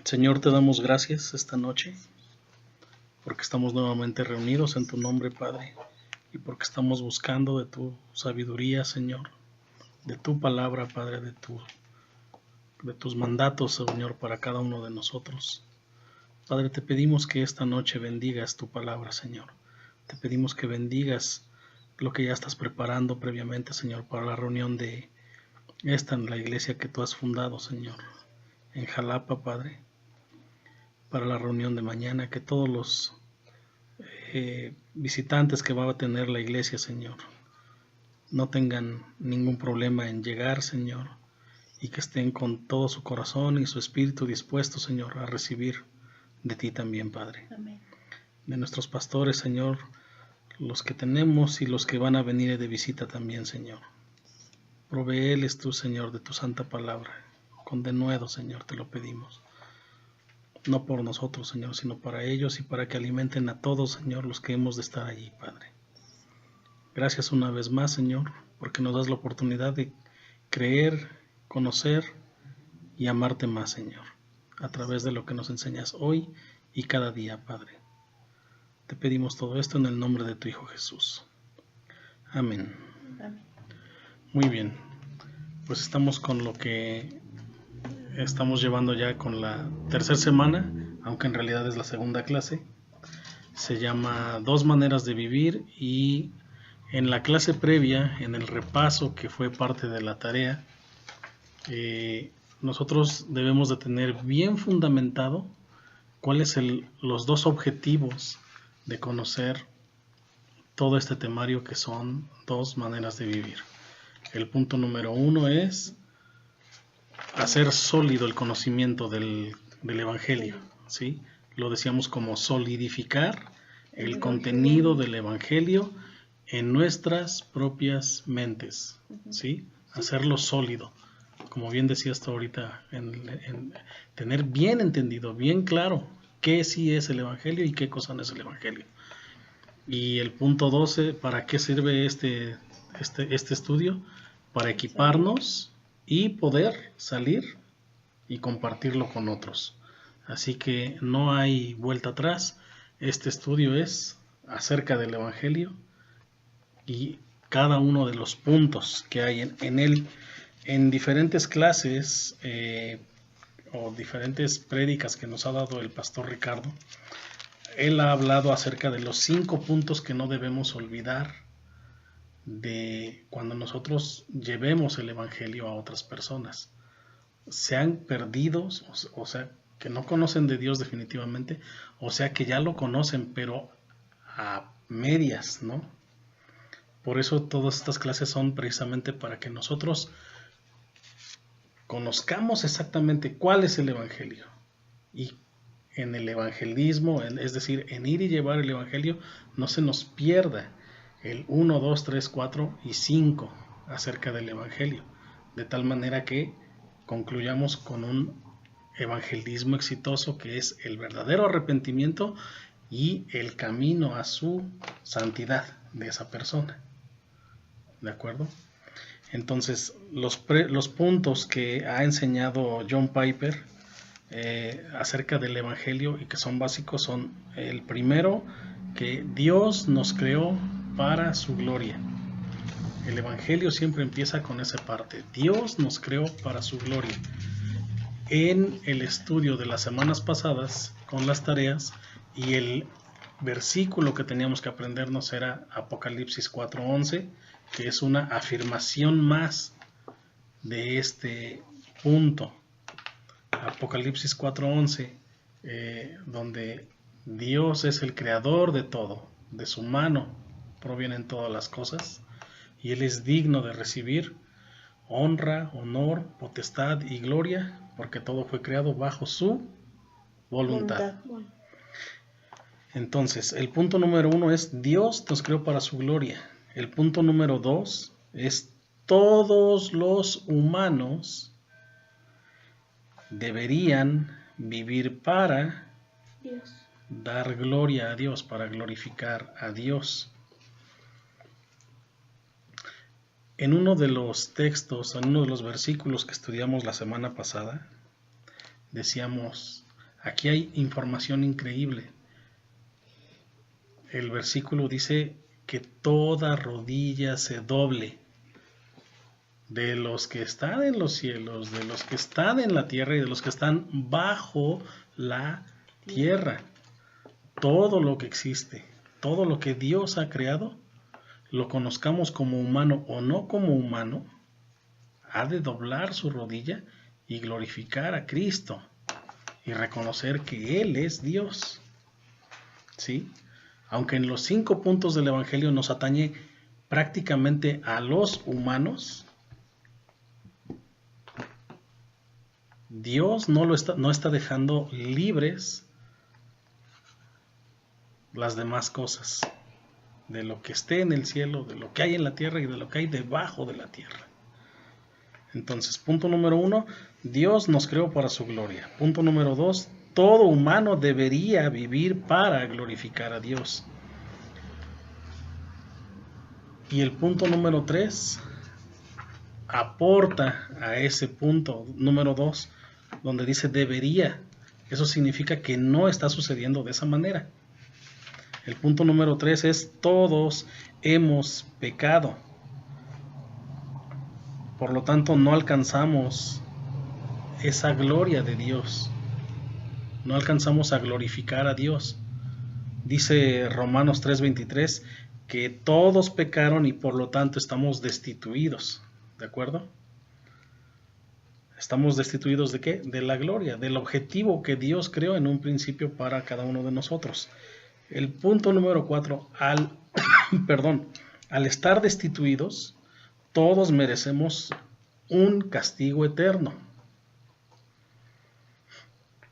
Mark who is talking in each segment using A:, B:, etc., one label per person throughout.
A: Señor, te damos gracias esta noche porque estamos nuevamente reunidos en tu nombre, Padre, y porque estamos buscando de tu sabiduría, Señor, de tu palabra, Padre, de tus mandatos, Señor, para cada uno de nosotros. Padre, te pedimos que esta noche bendigas tu palabra, Señor. Te pedimos que bendigas lo que ya estás preparando previamente, Señor, para la reunión de esta en la iglesia que tú has fundado, Señor, en Jalapa, Padre, para la reunión de mañana, que todos los visitantes que va a tener la iglesia, Señor, no tengan ningún problema en llegar, Señor, y que estén con todo su corazón y su espíritu dispuestos, Señor, a recibir de ti también, Padre.
B: Amén.
A: De nuestros pastores, Señor, los que tenemos y los que van a venir de visita también, Señor. Provéeles tú, Señor, de tu santa palabra, con denuedo, Señor, te lo pedimos. No por nosotros, Señor, sino para ellos y para que alimenten a todos, Señor, los que hemos de estar allí, Padre. Gracias una vez más, Señor, porque nos das la oportunidad de creer, conocer y amarte más, Señor, a través de lo que nos enseñas hoy y cada día, Padre. Te pedimos todo esto en el nombre de tu Hijo Jesús. Amén.
B: Amén.
A: Muy bien, pues estamos con lo que estamos llevando ya con la tercera semana, aunque en realidad es la segunda clase. Se llama Dos maneras de vivir, y en la clase previa, en el repaso que fue parte de la tarea, nosotros debemos de tener bien fundamentado cuáles los dos objetivos de conocer todo este temario, que son dos maneras de vivir. El punto número 1 es hacer sólido el conocimiento del Evangelio, ¿sí? Lo decíamos como solidificar el contenido del Evangelio en nuestras propias mentes, ¿sí? Hacerlo sólido, como bien decías tú ahorita, en tener bien entendido, bien claro qué sí es el Evangelio y qué cosa no es el Evangelio. Y el punto 12, ¿para qué sirve este estudio? Para equiparnos y poder salir y compartirlo con otros. Así que no hay vuelta atrás. Este estudio es acerca del Evangelio y cada uno de los puntos que hay en él. En diferentes clases o diferentes prédicas que nos ha dado el pastor Ricardo, él ha hablado acerca de los 5 puntos que no debemos olvidar de cuando nosotros llevemos el Evangelio a otras personas, sean perdidos, o sea, que no conocen de Dios definitivamente, o sea, que ya lo conocen, pero a medias, ¿no? Por eso todas estas clases son precisamente para que nosotros conozcamos exactamente cuál es el Evangelio. Y en el evangelismo, es decir, en ir y llevar el Evangelio, no se nos pierda el 1, 2, 3, 4 y 5 acerca del Evangelio, de tal manera que concluyamos con un evangelismo exitoso, que es el verdadero arrepentimiento y el camino a su santidad de esa persona. ¿De acuerdo? Entonces, los puntos que ha enseñado John Piper acerca del Evangelio y que son básicos son: el primero, que Dios nos creó para su gloria. El Evangelio siempre empieza con esa parte: Dios nos creó para su gloria. En el estudio de las semanas pasadas con las tareas, y el versículo que teníamos que aprendernos era Apocalipsis 4:11, que es una afirmación más de este punto. Apocalipsis 4:11, donde Dios es el creador de todo, de su mano provienen todas las cosas, y Él es digno de recibir honra, honor, potestad y gloria, porque todo fue creado bajo su voluntad. Entonces, el punto número 1 es: Dios nos creó para su gloria. El punto número 2 es: todos los humanos deberían vivir para
B: Dios,
A: dar gloria a Dios, para glorificar a Dios. En uno de los textos, en uno de los versículos que estudiamos la semana pasada, decíamos: Aquí hay información increíble. El versículo dice que toda rodilla se doble, de los que están en los cielos, de los que están en la tierra y de los que están bajo la tierra. Todo lo que existe, todo lo que Dios ha creado, lo conozcamos como humano o no como humano, ha de doblar su rodilla y glorificar a Cristo y reconocer que Él es Dios. ¿Sí? Aunque en los 5 puntos del Evangelio nos atañe prácticamente a los humanos, Dios no está dejando libres las demás cosas, de lo que esté en el cielo, de lo que hay en la tierra y de lo que hay debajo de la tierra. Entonces, punto número 1, Dios nos creó para su gloria. Punto número 2, todo humano debería vivir para glorificar a Dios. Y el punto número 3 aporta a ese punto número 2, donde dice debería. Eso significa que no está sucediendo de esa manera. El punto número 3 es todos hemos pecado. Por lo tanto, no alcanzamos esa gloria de Dios. No alcanzamos a glorificar a Dios. Dice Romanos 3:23 que todos pecaron y por lo tanto estamos destituidos. ¿De acuerdo? Estamos destituidos ¿de qué? De la gloria, del objetivo que Dios creó en un principio para cada uno de nosotros. El punto número 4, al estar destituidos, todos merecemos un castigo eterno.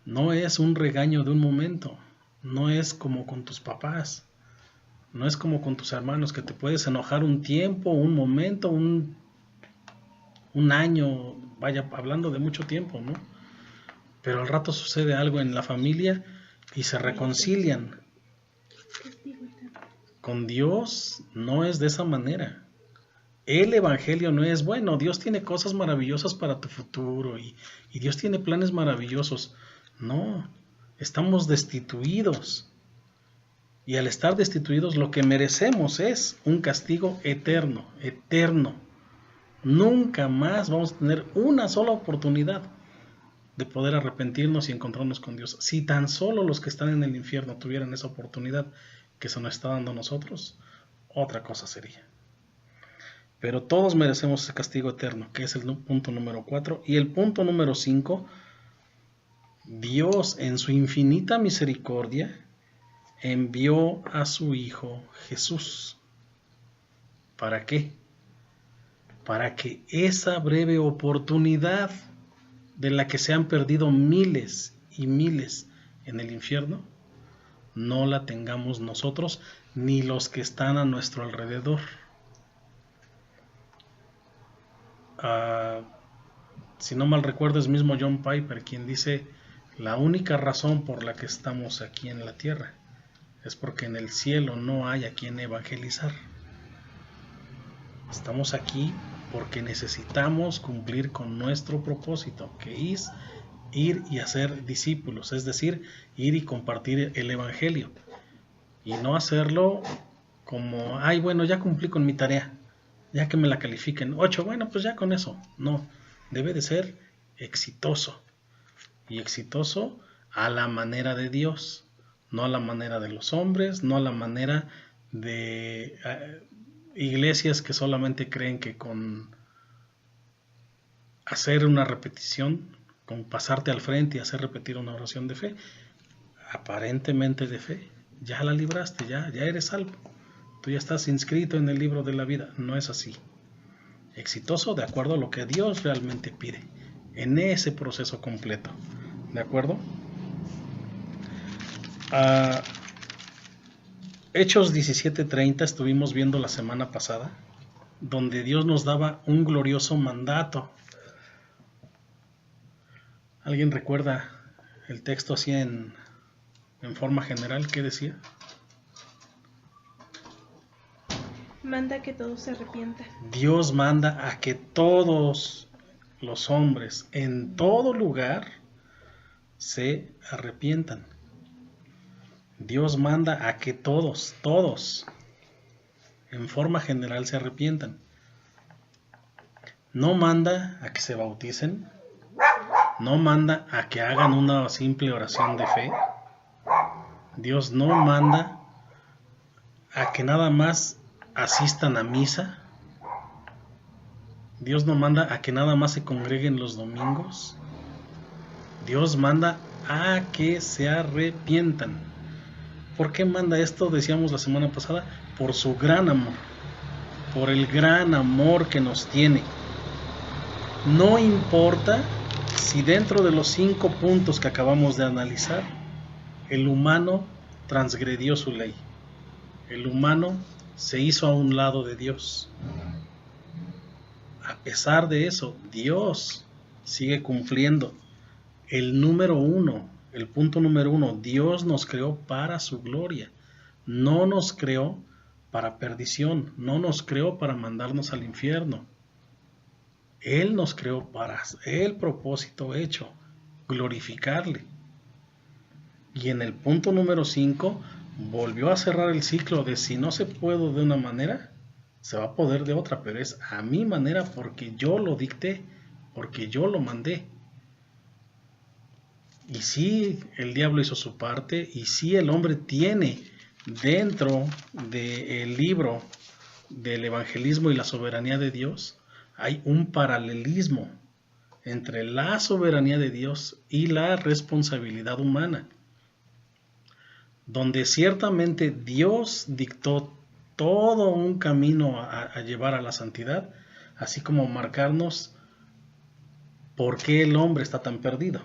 A: No es un regaño de un momento, no es como con tus papás, no es como con tus hermanos que te puedes enojar un tiempo, un momento, un año, vaya, hablando de mucho tiempo, ¿no? Pero al rato sucede algo en la familia y se reconcilian. Con Dios no es de esa manera. El Evangelio no es, bueno, Dios tiene cosas maravillosas para tu futuro y Dios tiene planes maravillosos. No, estamos destituidos. Y al estar destituidos lo que merecemos es un castigo eterno, eterno. Nunca más vamos a tener una sola oportunidad de poder arrepentirnos y encontrarnos con Dios. Si tan solo los que están en el infierno tuvieran esa oportunidad que se nos está dando a nosotros, otra cosa sería. Pero todos merecemos ese castigo eterno, que es el punto número 4. Y el punto número 5, Dios en su infinita misericordia envió a su Hijo Jesús. ¿Para qué? Para que esa breve oportunidad de la que se han perdido miles y miles en el infierno, no la tengamos nosotros ni los que están a nuestro alrededor. Si no mal recuerdo, es mismo John Piper quien dice: la única razón por la que estamos aquí en la tierra es porque en el cielo no hay a quien evangelizar. Estamos aquí porque necesitamos cumplir con nuestro propósito, que es ir y hacer discípulos, es decir, ir y compartir el evangelio, y no hacerlo como, ay, bueno, ya cumplí con mi tarea, ya que me la califiquen 8, bueno, pues ya con eso. No, debe de ser exitoso, y exitoso a la manera de Dios, no a la manera de los hombres, no a la manera de iglesias que solamente creen que con hacer una repetición, con pasarte al frente y hacer repetir una oración de fe, aparentemente de fe, ya la libraste, ya eres salvo, tú ya estás inscrito en el libro de la vida. No es así. Exitoso de acuerdo a lo que Dios realmente pide, en ese proceso completo. ¿De acuerdo? Hechos 17:30 estuvimos viendo la semana pasada, donde Dios nos daba un glorioso mandato. ¿Alguien recuerda el texto así en forma general? ¿Qué decía?
B: Manda que todos se arrepientan.
A: Dios manda a que todos los hombres en todo lugar se arrepientan. Dios manda a que todos, en forma general se arrepientan. No manda a que se bauticen, no manda a que hagan una simple oración de fe. Dios no manda a que nada más asistan a misa. Dios no manda a que nada más se congreguen los domingos. Dios manda a que se arrepientan. ¿Por qué manda esto? Decíamos la semana pasada, por su gran amor, por el gran amor que nos tiene. No importa si dentro de los 5 puntos que acabamos de analizar, el humano transgredió su ley. El humano se hizo a un lado de Dios. A pesar de eso, Dios sigue cumpliendo. El punto número 1, Dios nos creó para su gloria. No nos creó para perdición, no nos creó para mandarnos al infierno. Él nos creó para el propósito hecho, glorificarle. Y en el punto número 5, volvió a cerrar el ciclo de si no se puede de una manera, se va a poder de otra, pero es a mi manera porque yo lo dicté, porque yo lo mandé. Y sí, el diablo hizo su parte, y sí, el hombre tiene dentro del libro del evangelismo y la soberanía de Dios, hay un paralelismo entre la soberanía de Dios y la responsabilidad humana, donde ciertamente Dios dictó todo un camino a llevar a la santidad, así como marcarnos por qué el hombre está tan perdido.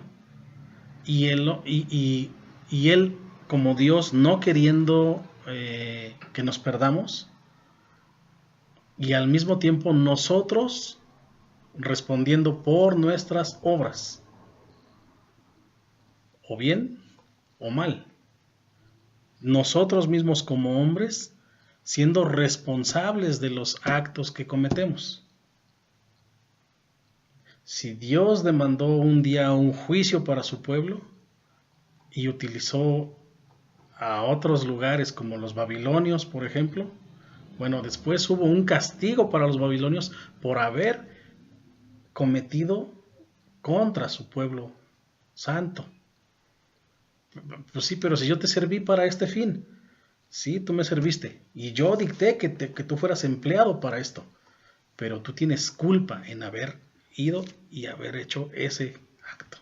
A: Y él, como Dios, no queriendo que nos perdamos, y al mismo tiempo nosotros respondiendo por nuestras obras, o bien o mal. Nosotros mismos como hombres siendo responsables de los actos que cometemos. Si Dios demandó un día un juicio para su pueblo y utilizó a otros lugares como los babilonios, por ejemplo, bueno, después hubo un castigo para los babilonios por haber cometido contra su pueblo santo. Pues sí, pero si yo te serví para este fin, sí, tú me serviste y yo dicté que tú fueras empleado para esto, pero tú tienes culpa en haber ido y haber hecho ese acto.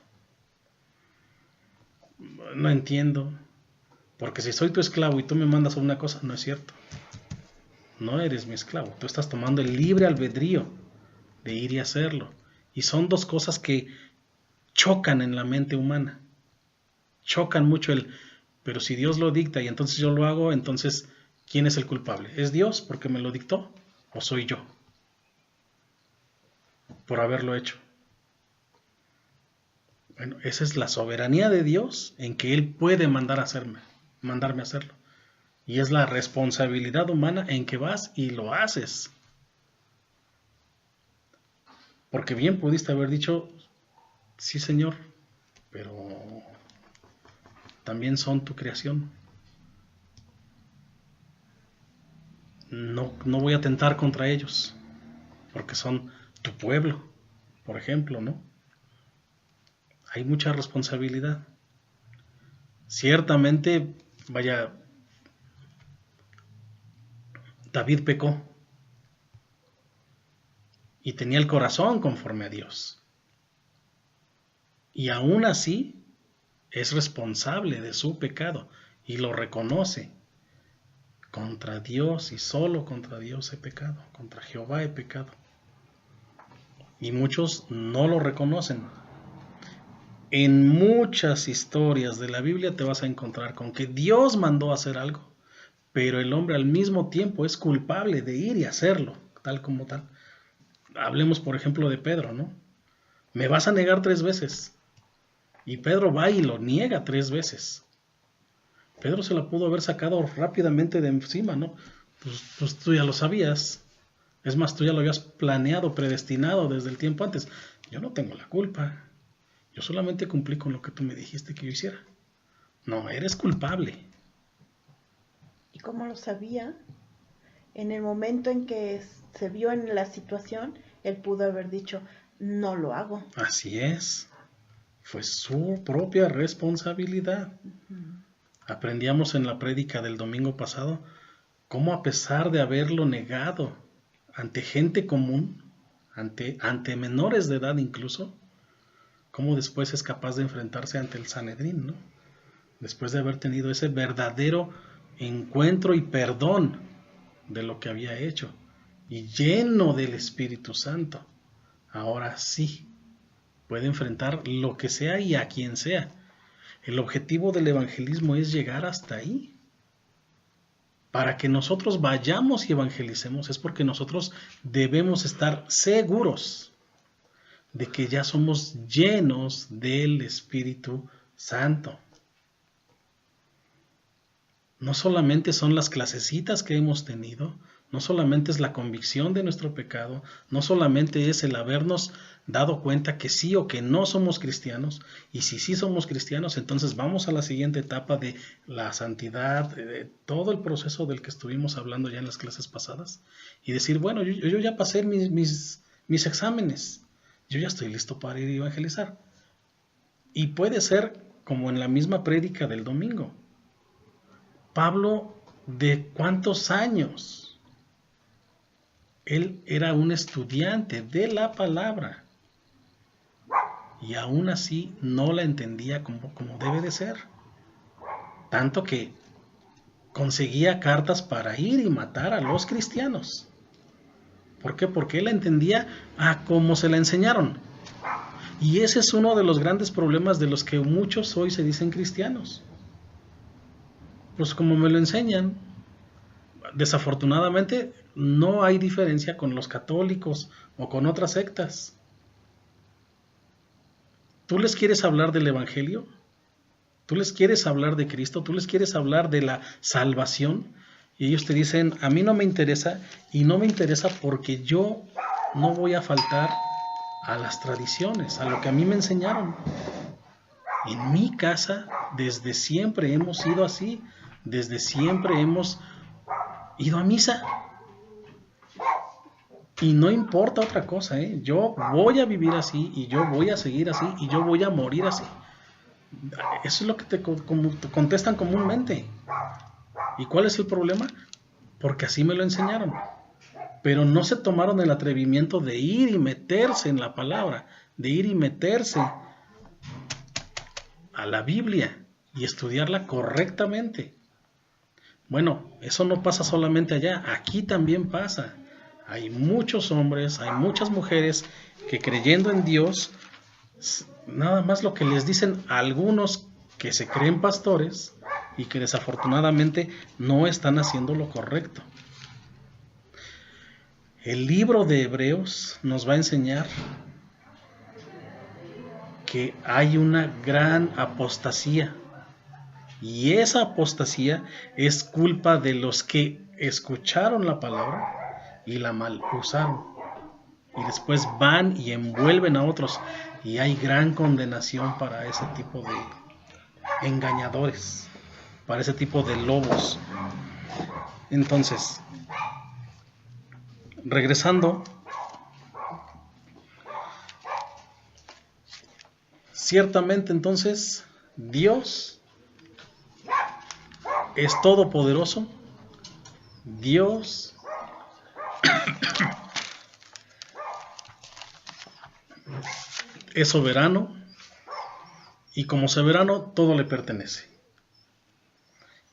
A: No entiendo, porque si soy tu esclavo y tú me mandas a una cosa, no es cierto. No eres mi esclavo, tú estás tomando el libre albedrío de ir y hacerlo. Y son dos cosas que chocan en la mente humana. Chocan mucho pero si Dios lo dicta y entonces yo lo hago, entonces, ¿quién es el culpable? ¿Es Dios porque me lo dictó? ¿O soy yo por haberlo hecho? Bueno, esa es la soberanía de Dios en que Él puede mandarme a hacerlo. Y es la responsabilidad humana en que vas y lo haces. Porque bien pudiste haber dicho, sí Señor, pero también son tu creación. No voy a atentar contra ellos, porque son tu pueblo, por ejemplo, ¿no? Hay mucha responsabilidad. Ciertamente, vaya, David pecó y tenía el corazón conforme a Dios. Y aún así es responsable de su pecado y lo reconoce. Contra Dios y solo contra Dios he pecado, contra Jehová he pecado. Y muchos no lo reconocen. En muchas historias de la Biblia te vas a encontrar con que Dios mandó a hacer algo, pero el hombre al mismo tiempo es culpable de ir y hacerlo, tal como tal. Hablemos, por ejemplo, de Pedro, ¿no? Me vas a negar 3 veces. Y Pedro va y lo niega 3 veces. Pedro se la pudo haber sacado rápidamente de encima, ¿no? Pues tú ya lo sabías. Es más, tú ya lo habías planeado, predestinado desde el tiempo antes. Yo no tengo la culpa. Yo solamente cumplí con lo que tú me dijiste que yo hiciera. No, eres culpable.
C: ¿Y cómo lo sabía? En el momento en que se vio en la situación, él pudo haber dicho, no lo hago.
A: Así es. Fue su propia responsabilidad. Aprendíamos en la prédica del domingo pasado cómo, a pesar de haberlo negado ante gente común, ante menores de edad incluso, cómo después es capaz de enfrentarse ante el Sanedrín, ¿no? Después de haber tenido ese verdadero encuentro y perdón de lo que había hecho, y lleno del Espíritu Santo, ahora sí puede enfrentar lo que sea y a quien sea. El objetivo del evangelismo es llegar hasta ahí. Para que nosotros vayamos y evangelicemos es porque nosotros debemos estar seguros de que ya somos llenos del Espíritu Santo. No solamente son las clasecitas que hemos tenido, no solamente es la convicción de nuestro pecado, no solamente es el habernos dado cuenta que sí o que no somos cristianos, y si sí somos cristianos, entonces vamos a la siguiente etapa de la santidad, de todo el proceso del que estuvimos hablando ya en las clases pasadas, y decir, bueno, yo ya pasé mis exámenes, yo ya estoy listo para ir a evangelizar. Y puede ser como en la misma prédica del domingo. Pablo, ¿de cuántos años? Él era un estudiante de la palabra y aún así no la entendía como debe de ser. Tanto que conseguía cartas para ir y matar a los cristianos. ¿Por qué? Porque él la entendía a como se la enseñaron. Y ese es uno de los grandes problemas de los que muchos hoy se dicen cristianos. Pues como me lo enseñan. Desafortunadamente no hay diferencia con los católicos o con otras sectas. ¿Tú les quieres hablar del Evangelio? ¿Tú les quieres hablar de Cristo? ¿Tú les quieres hablar de la salvación? Y ellos te dicen, a mí no me interesa, y no me interesa porque yo no voy a faltar a las tradiciones, a lo que a mí me enseñaron. En mi casa desde siempre hemos sido así, desde siempre hemos ido a misa. Y no importa otra cosa, yo voy a vivir así, y yo voy a seguir así, y yo voy a morir así. Eso es lo que te contestan comúnmente. ¿Y cuál es el problema? Porque así me lo enseñaron. Pero no se tomaron el atrevimiento de ir y meterse en la palabra, de ir y meterse a la Biblia y estudiarla correctamente. Bueno, eso no pasa solamente allá, aquí también pasa. Hay muchos hombres, hay muchas mujeres que, creyendo en Dios, nada más lo que les dicen a algunos que se creen pastores y que desafortunadamente no están haciendo lo correcto. El libro de Hebreos nos va a enseñar que hay una gran apostasía, y esa apostasía es culpa de los que escucharon la palabra y la mal usaron, y después van y envuelven a otros, y hay gran condenación para ese tipo de engañadores, para ese tipo de lobos. Entonces, regresando, ciertamente entonces Dios es todopoderoso, Dios es soberano, y como soberano todo le pertenece.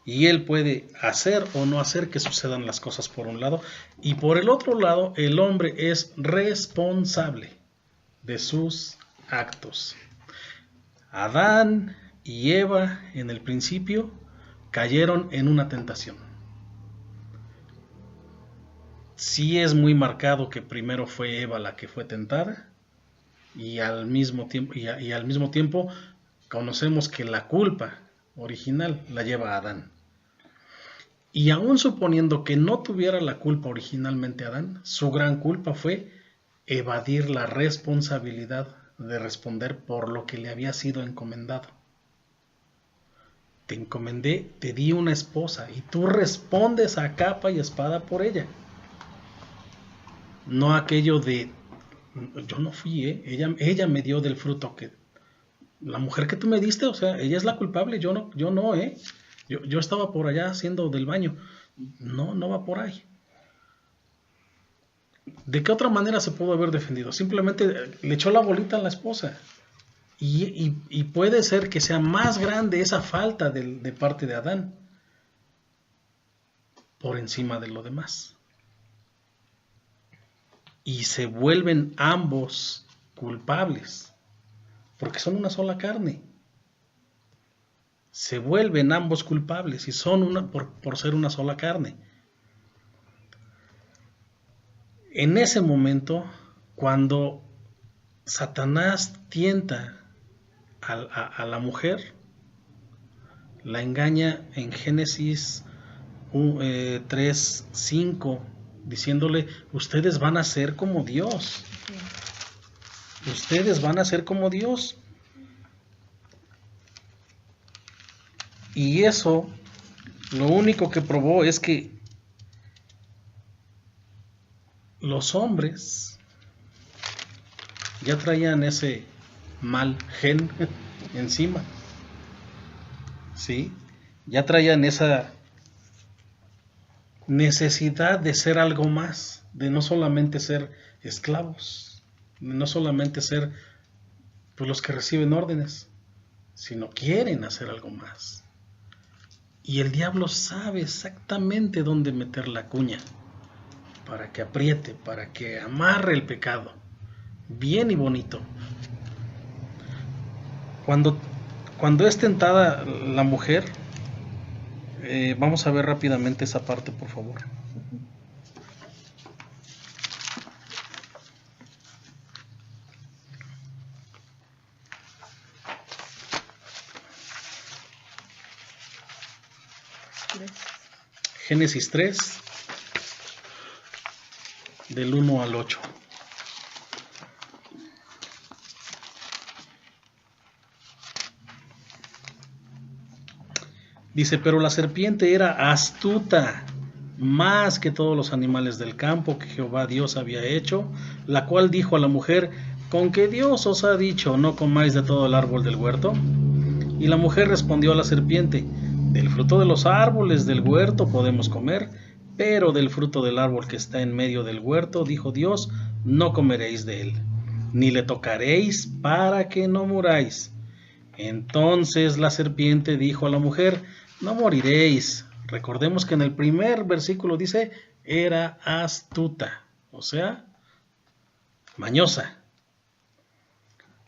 A: Y Él puede hacer o no hacer que sucedan las cosas por un lado, y por el otro lado el hombre es responsable de sus actos. Adán y Eva en el principio cayeron en una tentación. Sí es muy marcado que primero fue Eva la que fue tentada, y al mismo tiempo conocemos que la culpa original la lleva a Adán. Y aún suponiendo que no tuviera la culpa originalmente Adán, su gran culpa fue evadir la responsabilidad de responder por lo que le había sido encomendado. Te encomendé, te di una esposa y tú respondes a capa y espada por ella. No aquello de, yo no fui, ella me dio del fruto que, la mujer que tú me diste, o sea, ella es la culpable, yo no, yo estaba por allá haciendo del baño. No, no va por ahí. ¿De qué otra manera se pudo haber defendido? Simplemente le echó la bolita a la esposa. Y puede ser que sea más grande esa falta de parte de Adán por encima de lo demás. Y se vuelven ambos culpables, porque son una sola carne. Se vuelven ambos culpables y son por ser una sola carne. En ese momento, cuando Satanás tienta a la mujer, la engaña en Génesis 3:5, diciéndole, ustedes van a ser como Dios. Ustedes van a ser como Dios. Y eso, lo único que probó es que los hombres ya traían ese mal gen encima, ¿sí? Ya traían esa necesidad de ser algo más, de no solamente ser esclavos, de no solamente ser pues, los que reciben órdenes, sino quieren hacer algo más. Y el diablo sabe exactamente dónde meter la cuña para que apriete, para que amarre el pecado, bien y bonito. Cuando es tentada la mujer, vamos a ver rápidamente esa parte, por favor. Génesis 3, del 1 al 8. Dice, pero la serpiente era astuta más que todos los animales del campo que Jehová Dios había hecho, la cual dijo a la mujer, ¿con qué Dios os ha dicho, no comáis de todo el árbol del huerto? Y la mujer respondió a la serpiente, del fruto de los árboles del huerto podemos comer, pero del fruto del árbol que está en medio del huerto, dijo Dios, no comeréis de él, ni le tocaréis para que no muráis. Entonces la serpiente dijo a la mujer, no moriréis. Recordemos que en el primer versículo dice, era astuta, o sea, mañosa.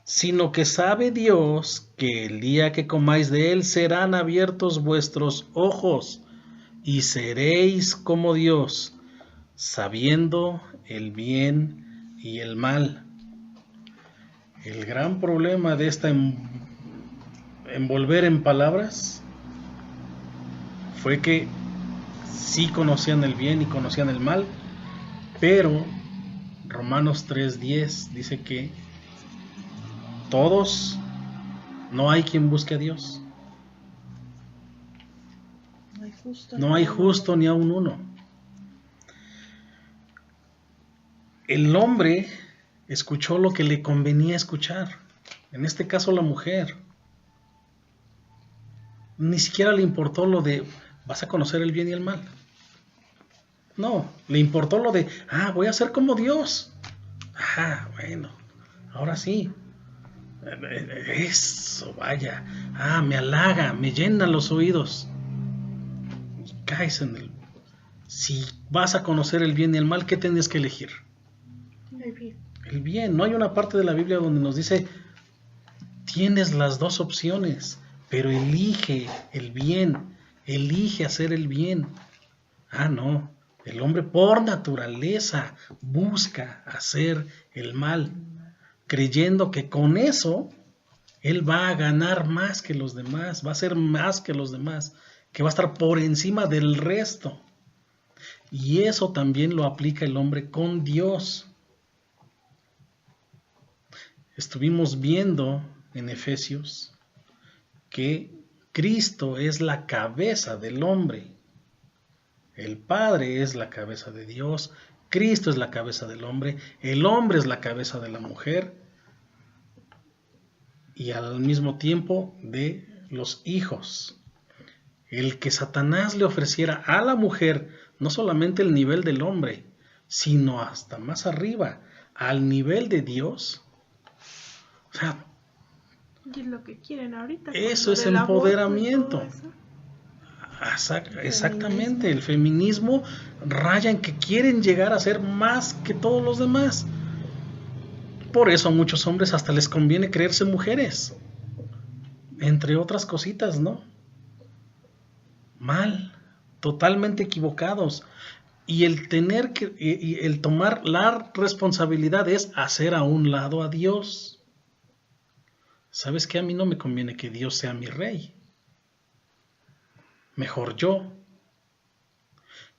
A: Sino que sabe Dios que el día que comáis de él serán abiertos vuestros ojos y seréis como Dios, sabiendo el bien y el mal. El gran problema de esta envolver en palabras fue que sí conocían el bien y conocían el mal, pero Romanos 3:10 dice que todos, no hay quien busque a Dios. No hay justo ni aun uno. El hombre escuchó lo que le convenía escuchar. En este caso la mujer. Ni siquiera le importó lo de, vas a conocer el bien y el mal. No, le importó lo de, voy a ser como Dios. Bueno, ahora sí. Eso, vaya. Me halaga, me llena los oídos. Y caes en el... Si vas a conocer el bien y el mal, ¿qué tienes que elegir?
C: El bien.
A: El bien. No hay una parte de la Biblia donde nos dice, tienes las dos opciones, pero elige el bien, elige hacer el bien. No. El hombre por naturaleza busca hacer el mal, creyendo que con eso él va a ganar más que los demás, va a ser más que los demás, que va a estar por encima del resto. Y eso también lo aplica el hombre con Dios. estuvimos viendo en Efesios que Cristo es la cabeza del hombre. El Padre es la cabeza de Dios, Cristo es la cabeza del hombre, el hombre es la cabeza de la mujer y al mismo tiempo de los hijos. El que Satanás le ofreciera a la mujer no solamente el nivel del hombre, sino hasta más arriba, al nivel de Dios. O sea,
B: Y es lo que quieren ahorita.
A: eso es
B: del aborto y
A: empoderamiento.
B: todo eso.
A: Exactamente, el feminismo raya en que quieren llegar a ser más que todos los demás. Por eso a muchos hombres hasta les conviene creerse mujeres, entre otras cositas, ¿no? Mal, totalmente equivocados. Y el tomar la responsabilidad es hacer a un lado a Dios. ¿Sabes qué? A mí no me conviene que Dios sea mi rey. Mejor yo.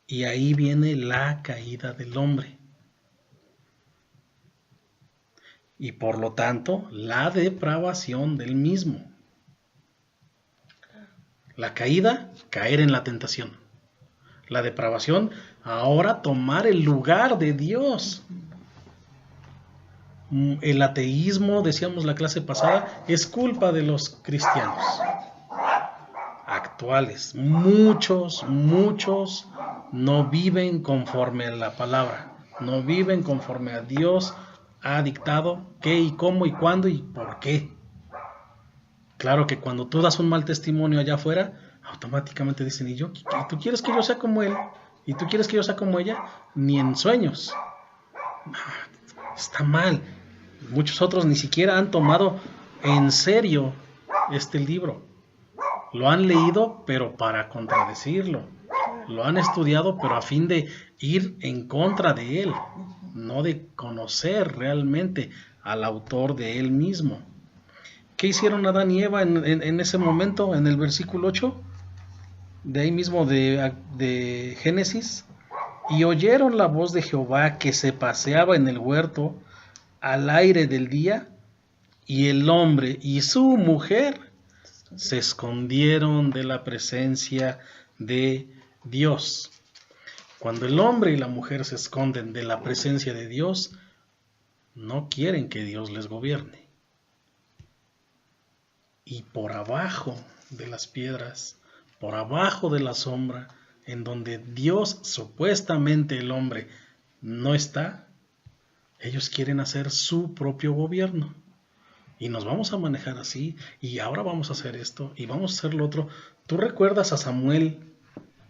A: Y ahí viene la caída del hombre. Y por lo tanto, la depravación del mismo. La caída, caer en la tentación. La depravación, ahora tomar el lugar de Dios. El ateísmo, decíamos la clase pasada, es culpa de los cristianos actuales. Muchos no viven conforme a la palabra, no viven conforme a Dios ha dictado qué y cómo y cuándo y por qué. Claro que cuando tú das un mal testimonio allá afuera, automáticamente dicen, ¿y tú quieres que yo sea como él? ¿Y tú quieres que yo sea como ella? Ni en sueños. Está mal. Muchos otros ni siquiera han tomado en serio este libro. Lo han leído, pero para contradecirlo. Lo han estudiado, pero a fin de ir en contra de él, no de conocer realmente al autor de él mismo. ¿Qué hicieron Adán y Eva en ese momento, en el versículo 8? De ahí mismo de Génesis. Y oyeron la voz de Jehová que se paseaba en el huerto al aire del día, y el hombre y su mujer se escondieron de la presencia de Dios. Cuando el hombre y la mujer se esconden de la presencia de Dios, no quieren que Dios les gobierne. Y por abajo de las piedras, por abajo de la sombra, en donde Dios, supuestamente el hombre, no está, ellos quieren hacer su propio gobierno. Y nos vamos a manejar así, y ahora vamos a hacer esto, y vamos a hacer lo otro. ¿Tú recuerdas a Samuel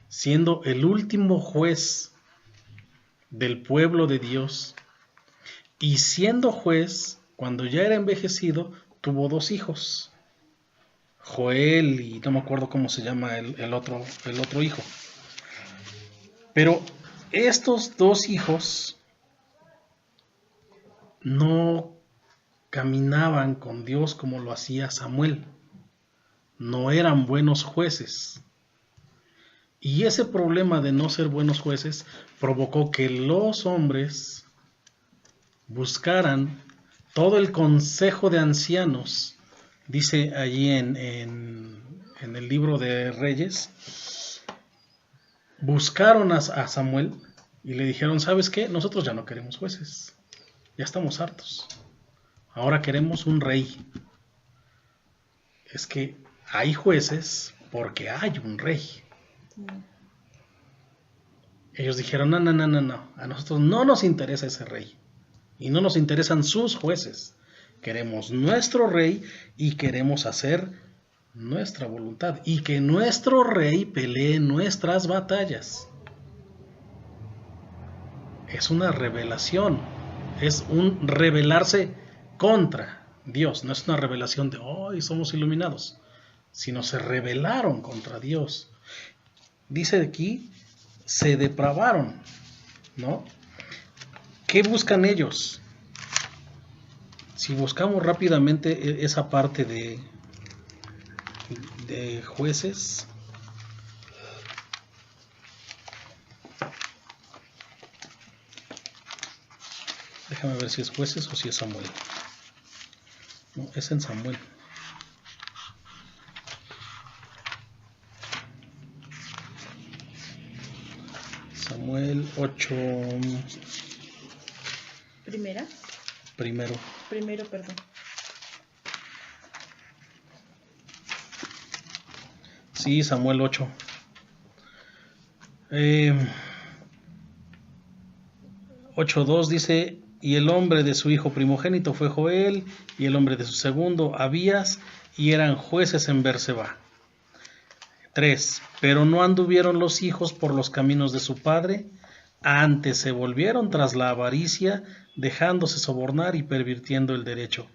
A: siendo el último juez del pueblo de Dios? Y siendo juez, cuando ya era envejecido, tuvo 2 hijos. Joel y no me acuerdo cómo se llama el otro hijo. Pero estos 2 hijos no caminaban con Dios como lo hacía Samuel. No eran buenos jueces. Y ese problema de no ser buenos jueces provocó que los hombres buscaran todo el consejo de ancianos. Dice allí en el libro de Reyes, buscaron a Samuel y le dijeron, ¿sabes qué? Nosotros ya no queremos jueces, ya estamos hartos, ahora queremos un rey. Es que hay jueces porque hay un rey. Ellos dijeron, no, a nosotros no nos interesa ese rey y no nos interesan sus jueces. Queremos nuestro rey y queremos hacer nuestra voluntad y que nuestro rey pelee nuestras batallas. Es una revelación, es un rebelarse contra Dios. No es una revelación de hoy somos iluminados, sino se rebelaron contra Dios. Dice aquí, se depravaron, ¿no? ¿Qué buscan ellos? Si buscamos rápidamente esa parte de Jueces, déjame ver si es Jueces o si es Samuel. No, es en Samuel. Samuel 8. Primero.
C: Primero, perdón.
A: Sí, Samuel 8. 8:2 dice: y el nombre de su hijo primogénito fue Joel, y el nombre de su segundo Abías, y eran jueces en Berseba. 3. Pero no anduvieron los hijos por los caminos de su padre, antes se volvieron tras la avaricia, dejándose sobornar y pervirtiendo el derecho.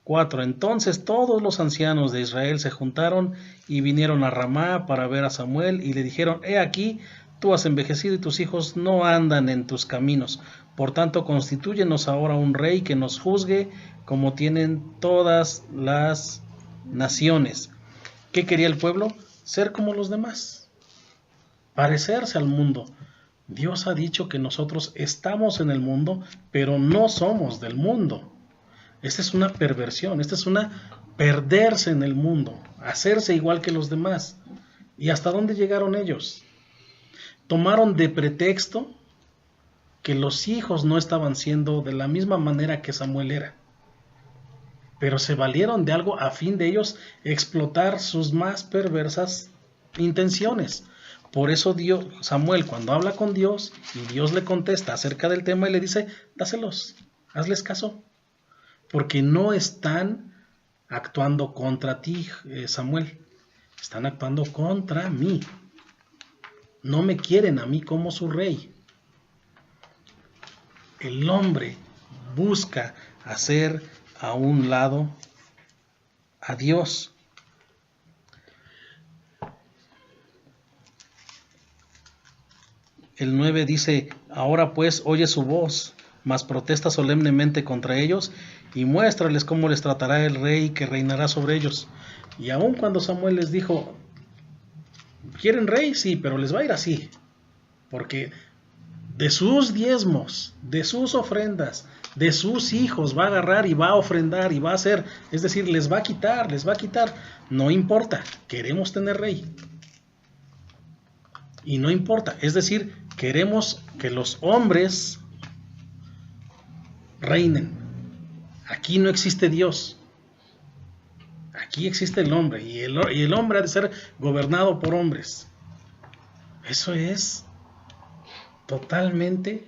A: 4. Entonces todos los ancianos de Israel se juntaron y vinieron a Ramá para ver a Samuel, y le dijeron: he aquí, tú has envejecido y tus hijos no andan en tus caminos. Por tanto, constitúyenos ahora un rey que nos juzgue como tienen todas las naciones. ¿Qué quería el pueblo? Ser como los demás, parecerse al mundo. Dios ha dicho que nosotros estamos en el mundo, pero no somos del mundo. Esta es una perversión, esta es una perderse en el mundo, hacerse igual que los demás. ¿Y hasta dónde llegaron ellos? Tomaron de pretexto que los hijos no estaban siendo de la misma manera que Samuel era, pero se valieron de algo a fin de ellos explotar sus más perversas intenciones. Por eso Samuel, cuando habla con Dios y Dios le contesta acerca del tema y le dice: dáselos, hazles caso, porque no están actuando contra ti, Samuel, están actuando contra mí. No me quieren a mí como su rey. El hombre busca hacer a un lado a Dios. El 9 dice: ahora pues oye su voz, mas protesta solemnemente contra ellos y muéstrales cómo les tratará el rey que reinará sobre ellos. Y aun cuando Samuel les dijo: ¿quieren rey? Sí, pero les va a ir así, porque de sus diezmos, de sus ofrendas, de sus hijos va a agarrar y va a ofrendar y va a hacer, es decir, les va a quitar, no importa, queremos tener rey. Y no importa, es decir, queremos que los hombres reinen. Aquí no existe Dios. Aquí existe el hombre, y el hombre ha de ser gobernado por hombres. Eso es totalmente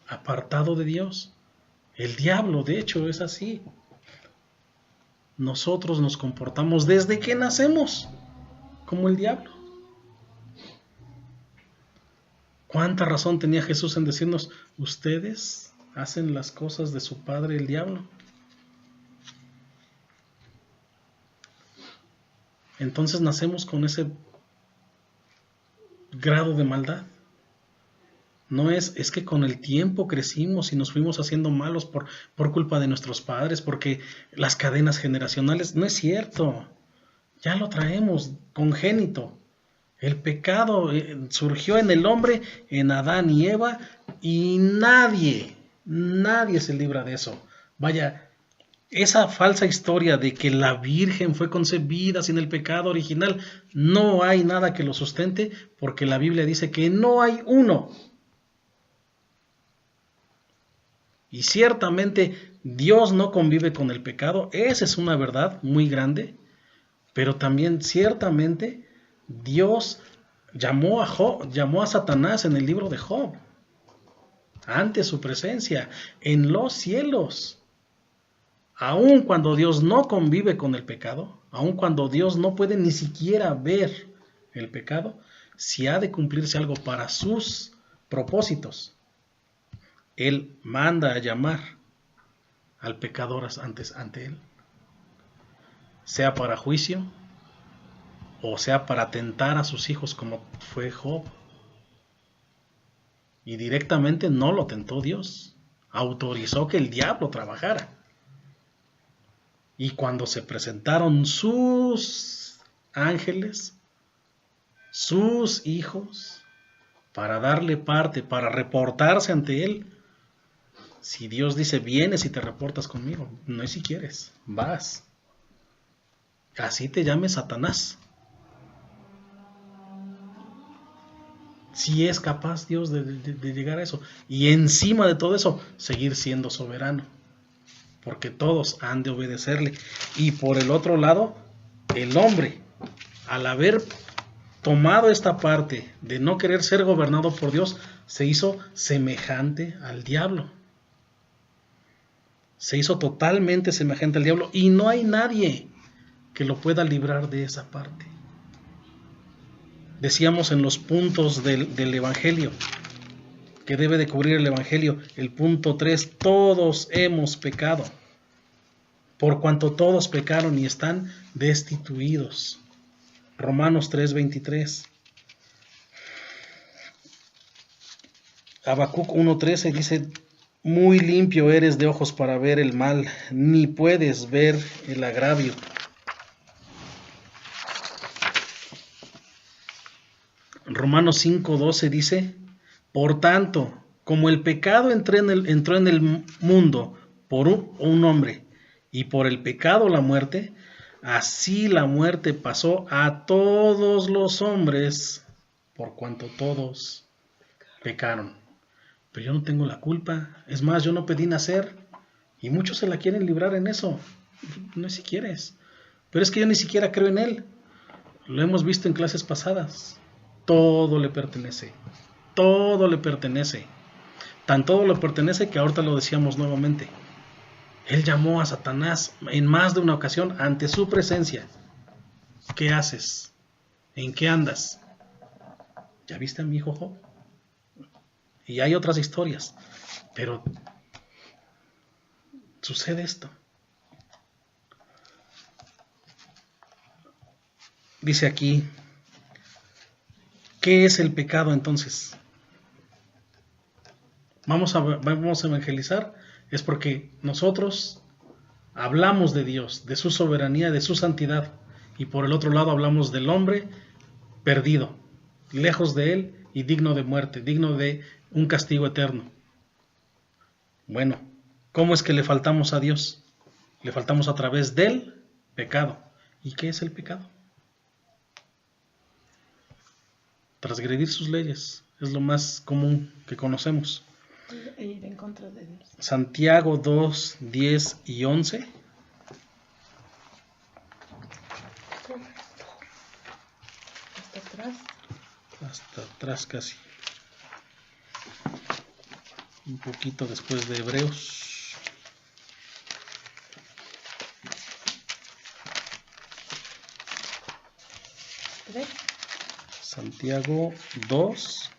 A: apartado de Dios. El diablo, de hecho, es así. Nosotros nos comportamos desde que nacemos como el diablo. ¿Cuánta razón tenía Jesús en decirnos: ustedes hacen las cosas de su padre el diablo? Entonces nacemos con ese grado de maldad. No es que con el tiempo crecimos y nos fuimos haciendo malos por culpa de nuestros padres, porque las cadenas generacionales. No es cierto. Ya lo traemos congénito. El pecado surgió en el hombre, en Adán y Eva, y nadie se libra de eso. Vaya, esa falsa historia de que la Virgen fue concebida sin el pecado original, no hay nada que lo sustente, porque la Biblia dice que no hay uno. Y ciertamente Dios no convive con el pecado, esa es una verdad muy grande, pero también ciertamente Dios llamó a Satanás en el libro de Job, ante su presencia en los cielos. Aun cuando Dios no convive con el pecado, aun cuando Dios no puede ni siquiera ver el pecado, si ha de cumplirse algo para sus propósitos, Él manda a llamar al pecador ante Él, sea para juicio o sea para tentar a sus hijos, como fue Job. Y directamente no lo tentó Dios, autorizó que el diablo trabajara. Y cuando se presentaron sus ángeles, sus hijos, para darle parte, para reportarse ante él, Si Dios dice, vienes y te reportas conmigo, no es si quieres, vas. Así te llame Satanás. Si es capaz Dios de llegar a eso. Y encima de todo eso, seguir siendo soberano. Porque todos han de obedecerle. Y por el otro lado, el hombre, al haber tomado esta parte de no querer ser gobernado por Dios, se hizo semejante al diablo. Se hizo totalmente semejante al diablo. Y no hay nadie que lo pueda librar de esa parte. Decíamos en los puntos del Evangelio, que debe de cubrir el Evangelio, el punto 3, todos hemos pecado, por cuanto todos pecaron y están destituidos. Romanos 3:23. Habacuc 1:13 dice, muy limpio eres de ojos para ver el mal, ni puedes ver el agravio. Romanos 5:12 dice, por tanto, como el pecado entró en el mundo por un hombre, y por el pecado la muerte, así la muerte pasó a todos los hombres, por cuanto todos pecaron. Pero yo no tengo la culpa, es más, yo no pedí nacer, y muchos se la quieren librar en eso, no sé si quieres, pero es que yo ni siquiera creo en él, lo hemos visto en clases pasadas. Todo le pertenece. Todo le pertenece. Tan todo le pertenece que ahorita lo decíamos nuevamente. Él llamó a Satanás en más de una ocasión ante su presencia. ¿Qué haces? ¿En qué andas? ¿Ya viste a mi hijo Job? Y hay otras historias. Pero sucede esto. Dice aquí, ¿qué es el pecado entonces? Vamos a evangelizar, es porque nosotros hablamos de Dios, de su soberanía, de su santidad, y por el otro lado hablamos del hombre perdido, lejos de él y digno de muerte, digno de un castigo eterno. Bueno, ¿cómo es que le faltamos a Dios? Le faltamos a través del pecado. ¿Y qué es el pecado? Transgredir sus leyes es lo más común que conocemos.
C: Ir en contra de Dios.
A: Santiago 2, 10 y 11.
C: Hasta atrás.
A: Hasta atrás casi. Un poquito después de Hebreos.
C: ¿Tres?
A: Santiago 2,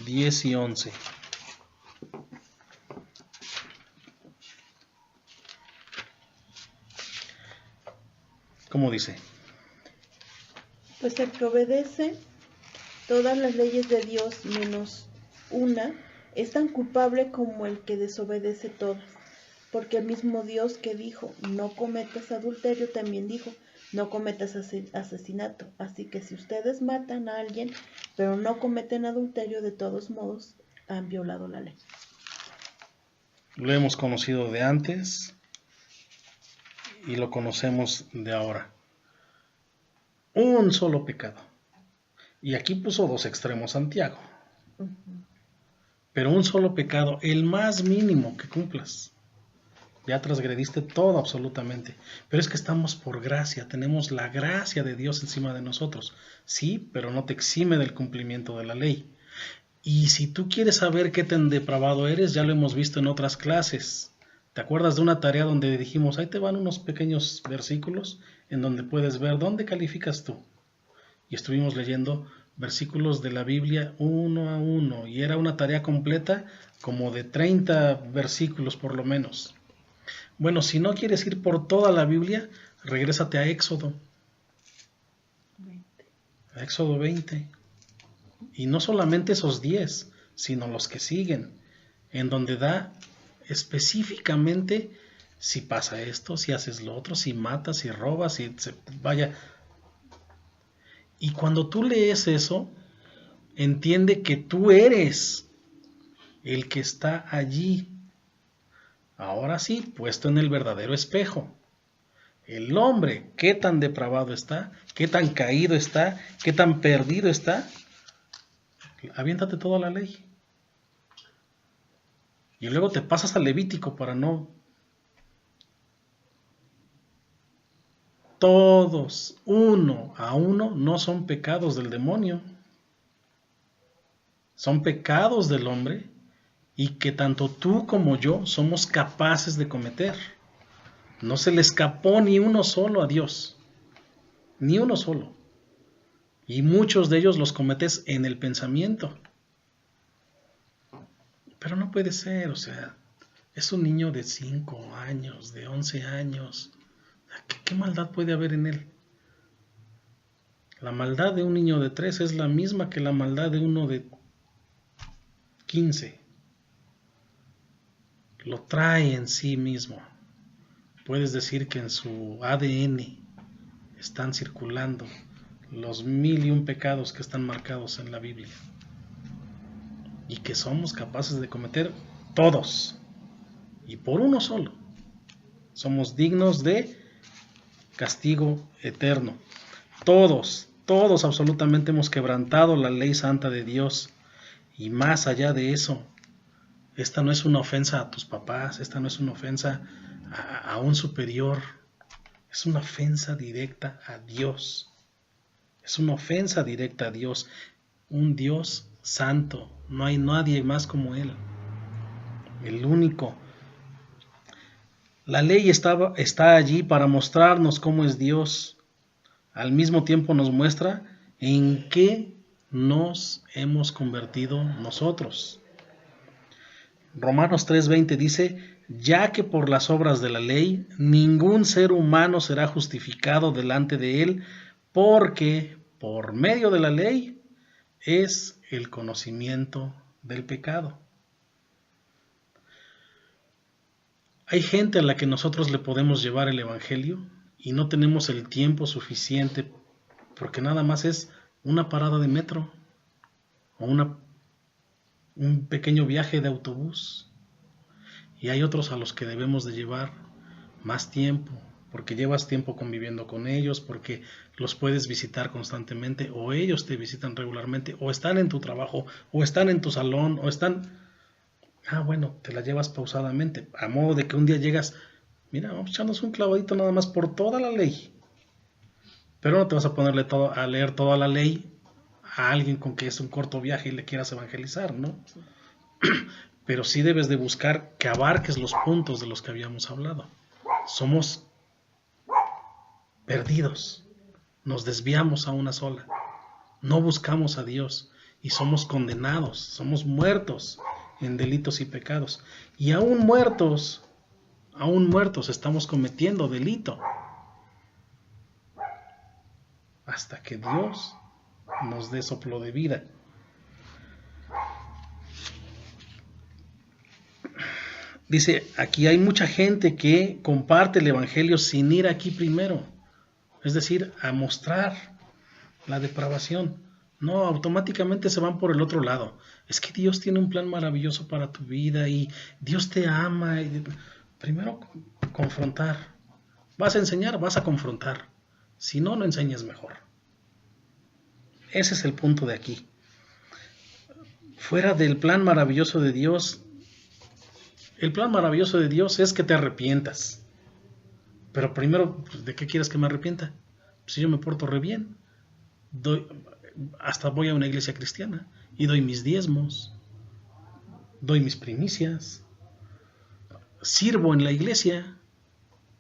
A: 10 y 11. ¿Cómo dice?
C: Pues el que obedece todas las leyes de Dios menos una es tan culpable como el que desobedece todas. Porque el mismo Dios que dijo, no cometas adulterio, también dijo, no cometas asesinato. Así que si ustedes matan a alguien, pero no cometen adulterio, de todos modos han violado la ley.
A: Lo hemos conocido de antes y lo conocemos de ahora. Un solo pecado. Y aquí puso dos extremos Santiago. Pero un solo pecado, el más mínimo que cumplas. Ya transgrediste todo absolutamente. Pero es que estamos por gracia, tenemos la gracia de Dios encima de nosotros. Sí, pero no te exime del cumplimiento de la ley. Y si tú quieres saber qué tan depravado eres, ya lo hemos visto en otras clases. ¿Te acuerdas de una tarea donde dijimos, ahí te van unos pequeños versículos en donde puedes ver dónde calificas tú? Y estuvimos leyendo versículos de la Biblia uno a uno. Y era una tarea completa como de 30 versículos por lo menos. Bueno, si no quieres ir por toda la Biblia, regrésate a Éxodo.
C: 20.
A: A Éxodo 20. Y no solamente esos 10, sino los que siguen, en donde da específicamente si pasa esto, si haces lo otro, si matas, si robas, si vaya. Y cuando tú lees eso, entiende que tú eres el que está allí, ahora sí, puesto en el verdadero espejo. El hombre, qué tan depravado está, qué tan caído está, qué tan perdido está. Aviéntate toda la ley. Y luego te pasas al Levítico para no... Todos, uno a uno, no son pecados del demonio. Son pecados del hombre y que tanto tú como yo somos capaces de cometer. No se le escapó ni uno solo a Dios. Ni uno solo. Y muchos de ellos los cometes en el pensamiento. Pero no puede ser, o sea, es un niño de 5 años, de 11 años. ¿Qué maldad puede haber en él? La maldad de un niño de 3 es la misma que la maldad de uno de 15. Lo trae en sí mismo. Puedes decir que en su ADN están circulando los 1001 pecados que están marcados en la Biblia. Y que somos capaces de cometer todos. Y por uno solo. Somos dignos de castigo eterno. Todos absolutamente hemos quebrantado la ley santa de Dios. Y más allá de eso, esta no es una ofensa a tus papás, esta no es una ofensa a un superior, es una ofensa directa a Dios. Es una ofensa directa a Dios, un Dios santo. No hay nadie más como Él, el único. La ley está allí para mostrarnos cómo es Dios. Al mismo tiempo nos muestra en qué nos hemos convertido nosotros. Romanos 3:20 dice, ya que por las obras de la ley ningún ser humano será justificado delante de él, porque por medio de la ley es el conocimiento del pecado. Hay gente a la que nosotros le podemos llevar el evangelio y no tenemos el tiempo suficiente porque nada más es una parada de metro o un pequeño viaje de autobús. Y hay otros a los que debemos de llevar más tiempo, porque llevas tiempo conviviendo con ellos, porque los puedes visitar constantemente, o ellos te visitan regularmente, o están en tu trabajo, o están en tu salón, o están... bueno, te la llevas pausadamente, a modo de que un día llegas, mira, vamos a echarnos un clavadito nada más por toda la ley. Pero no te vas a ponerle a leer toda la ley a alguien con que es un corto viaje y le quieras evangelizar, ¿no? Pero sí debes de buscar que abarques los puntos de los que habíamos hablado. Somos perdidos, nos desviamos a una sola, no buscamos a Dios y somos condenados, somos muertos en delitos y pecados. Y aún muertos estamos cometiendo delito. Hasta que Dios nos dé soplo de vida. Dice, aquí hay mucha gente que comparte el evangelio sin ir aquí primero. Es decir, a mostrar la depravación. No, automáticamente se van por el otro lado. Es que Dios tiene un plan maravilloso para tu vida y Dios te ama. Primero, confrontar. Vas a enseñar, vas a confrontar. Si no, no enseñes mejor. Ese es el punto de aquí. Fuera del plan maravilloso de Dios, el plan maravilloso de Dios es que te arrepientas. Pero primero, ¿de qué quieres que me arrepienta? Si yo me porto re bien, hasta voy a una iglesia cristiana y doy mis diezmos, doy mis primicias, sirvo en la iglesia.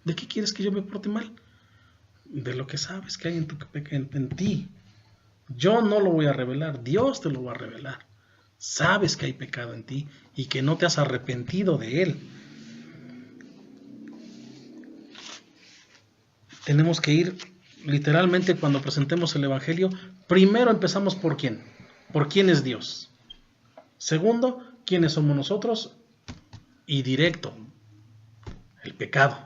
A: ¿De qué quieres que yo me porte mal? De lo que sabes que hay en ti. Yo no lo voy a revelar, Dios te lo va a revelar. Sabes que hay pecado en ti y que no te has arrepentido de él. Tenemos que ir, literalmente, cuando presentemos el evangelio, primero empezamos por quién. ¿Por quién es Dios? Segundo, ¿quiénes somos nosotros? Y directo, el pecado.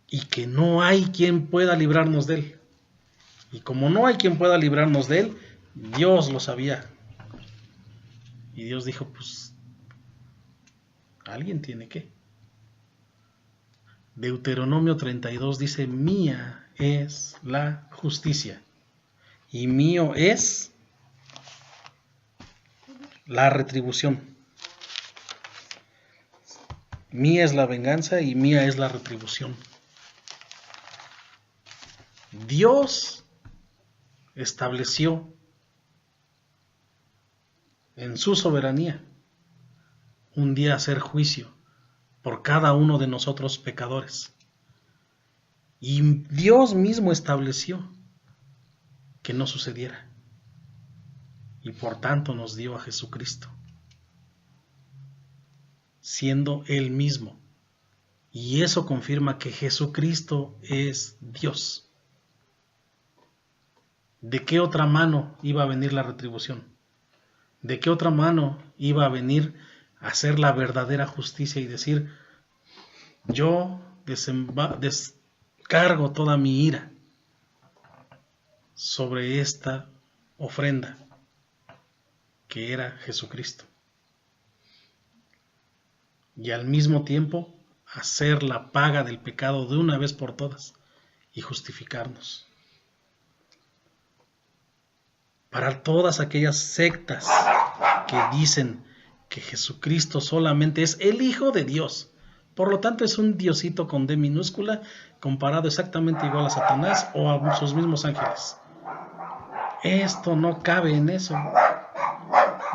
A: Y que no hay quien pueda librarnos de él. Y como no hay quien pueda librarnos de él, Dios lo sabía. Y Dios dijo, pues, alguien tiene que. Deuteronomio 32 dice, mía es la justicia y mío es la retribución. Mía es la venganza y mía es la retribución. Dios estableció en su soberanía un día hacer juicio por cada uno de nosotros pecadores. Y Dios mismo estableció que no sucediera. Y por tanto nos dio a Jesucristo, siendo Él mismo. Y eso confirma que Jesucristo es Dios. ¿De qué otra mano iba a venir la retribución? ¿De qué otra mano iba a venir a hacer la verdadera justicia y decir, yo descargo toda mi ira sobre esta ofrenda que era Jesucristo? Y al mismo tiempo hacer la paga del pecado de una vez por todas y justificarnos. Para todas aquellas sectas que dicen que Jesucristo solamente es el Hijo de Dios, por lo tanto es un diosito con D minúscula, comparado exactamente igual a Satanás o a sus mismos ángeles. Esto no cabe en eso.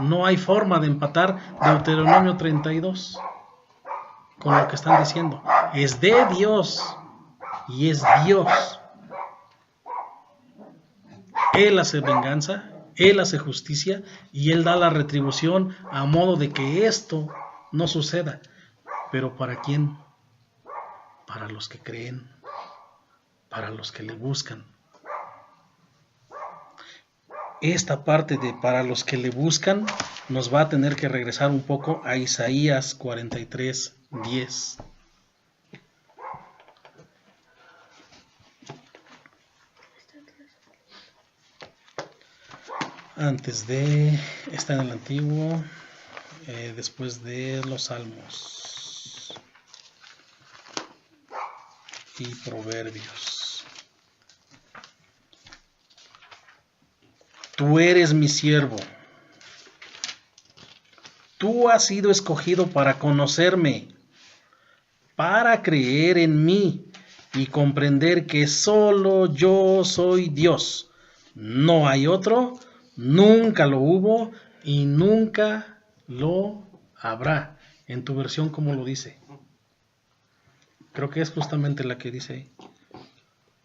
A: No hay forma de empatar Deuteronomio 32 con lo que están diciendo. Es de Dios y es Dios. Él hace venganza, Él hace justicia y Él da la retribución a modo de que esto no suceda. ¿Pero para quién? Para los que creen, para los que le buscan. Esta parte de para los que le buscan nos va a tener que regresar un poco a Isaías 43:10. Antes de, está en el Antiguo, después de los Salmos y Proverbios. Tú eres mi siervo. Tú has sido escogido para conocerme, para creer en mí y comprender que solo yo soy Dios. No hay otro, nunca lo hubo y nunca lo habrá. En tu versión, ¿cómo lo dice? Creo que es justamente la que dice ahí.